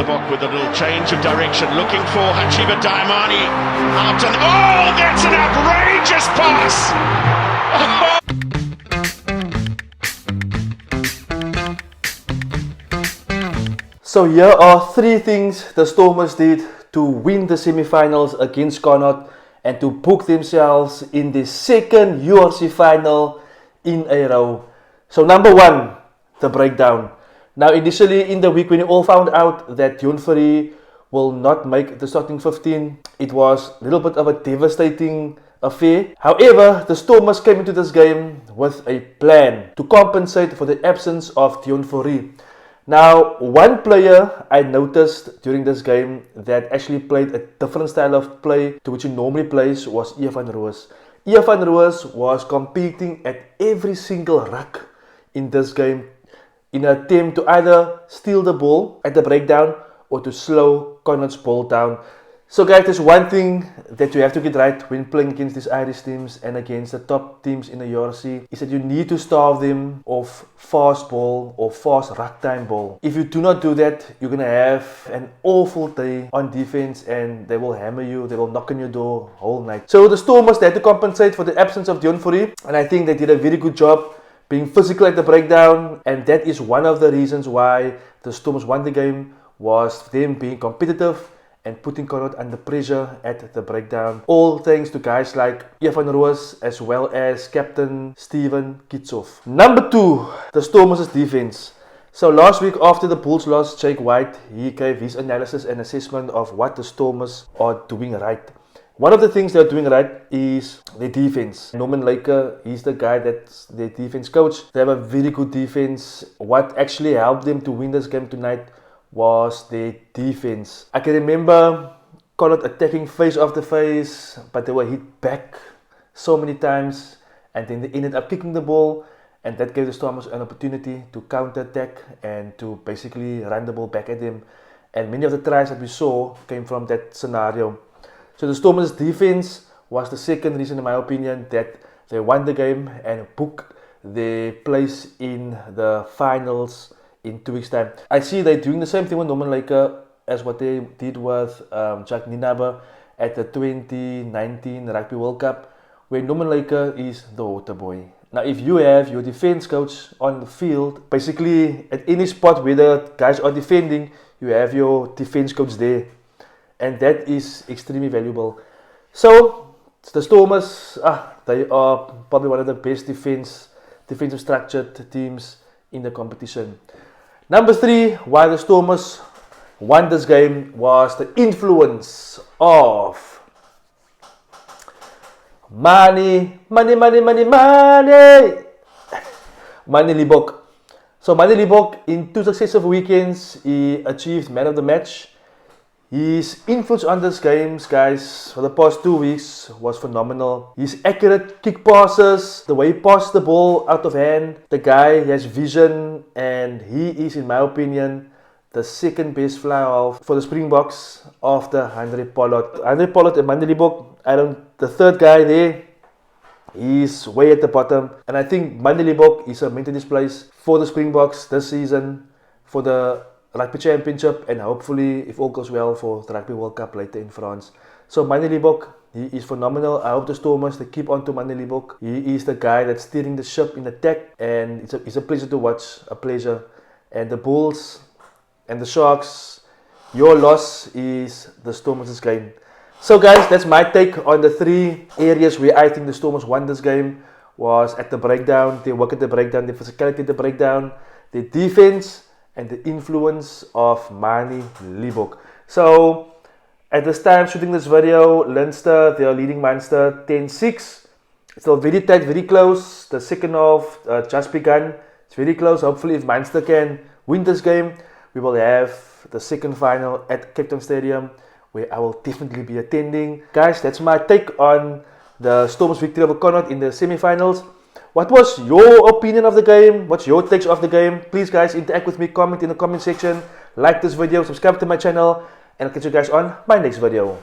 LeeBook with a little change of direction, looking for Hachiba Diamani. Out and oh, that's an outrageous pass! So here are 3 things the Stormers did to win the semi-finals against Connacht and to book themselves in the second URC final in a row. So number 1, the breakdown. Now initially in the week when you all found out that Dion Fourie will not make the starting 15, it was a little bit of a devastating affair. However, the Stormers came into this game with a plan to compensate for the absence of Dion Fourie. Now, one player I noticed during this game that actually played a different style of play to which he normally plays was Evan Roos. Evan Roos was competing at every single ruck in this game in an attempt to either steal the ball at the breakdown or to slow Connacht's ball down. So guys, there's one thing that you have to get right when playing against these Irish teams and against the top teams in the URC is that you need to starve them of fast ball or fast ruck time ball. If you do not do that, you're going to have an awful day on defense and they will hammer you, they will knock on your door whole night. So the Stormers, they had to compensate for the absence of Dion Fourie, and I think they did a very good job being physical at the breakdown, and that is one of the reasons why the Stormers won the game, was them being competitive and putting Connacht under pressure at the breakdown. All thanks to guys like Evan Roos as well as Captain Steven Kitshoff. Number 2, the Stormers' defense. So last week after the Bulls lost Jake White, he gave his analysis and assessment of what the Stormers are doing right. One of the things they're doing right is their defense. Norman Laker, he's the guy that's their defense coach. They have a very good defense. What actually helped them to win this game tonight was their defense. I can remember Connacht attacking face after face, but they were hit back so many times, and then they ended up kicking the ball, and that gave the Stormers an opportunity to counter-attack and to basically run the ball back at them. And many of the tries that we saw came from that scenario. So the Stormers' defense was the second reason, in my opinion, that they won the game and booked their place in the finals in 2 weeks' time. I see they're doing the same thing with Norman Laker as what they did with Jack Ninaber at the 2019 Rugby World Cup, where Norman Laker is the water boy. Now, if you have your defense coach on the field, basically at any spot where the guys are defending, you have your defense coach there. And that is extremely valuable. So, the Stormers, they are probably one of the best defensive structured teams in the competition. Number 3, why the Stormers won this game was the influence of Manie Libbok. So Manie Libbok, in 2 successive weekends, he achieved Man of the Match. His influence on these games, guys, for the past 2 weeks was phenomenal. His accurate kick passes, the way he passed the ball out of hand, the guy has vision, and he is, in my opinion, the second best fly half for the Springboks after Andre Pollard. Andre Pollard and Manie Libbok, the third guy there, he's way at the bottom. And I think Manie Libbok is cementing his place for the Springboks this season, for the Rugby Championship, and hopefully, if all goes well, for the Rugby World Cup later in France. So Manie Libbok, he is phenomenal. I hope the Stormers, they keep on to Manie Libbok. He is the guy that's steering the ship in attack, and it's a pleasure to watch, a pleasure. And the Bulls and the Sharks, your loss is the Stormers' game. So guys, that's my take on the 3 areas where I think the Stormers won this game. Was at the breakdown, they work at the breakdown, the physicality at the breakdown, the defense, and the influence of Manie Libbok. So, at this time, shooting this video, Leinster, they are leading Munster 10-6. It's still very tight, very close. The second half just begun. It's very close. Hopefully, if Munster can win this game, we will have the second final at Cape Town Stadium, where I will definitely be attending. Guys, that's my take on the Stormers' victory over Connacht in the semi-finals. What was your opinion of the game? What's your takes of the game? Please guys, interact with me, comment in the comment section, like this video, subscribe to my channel, and I'll catch you guys on my next video.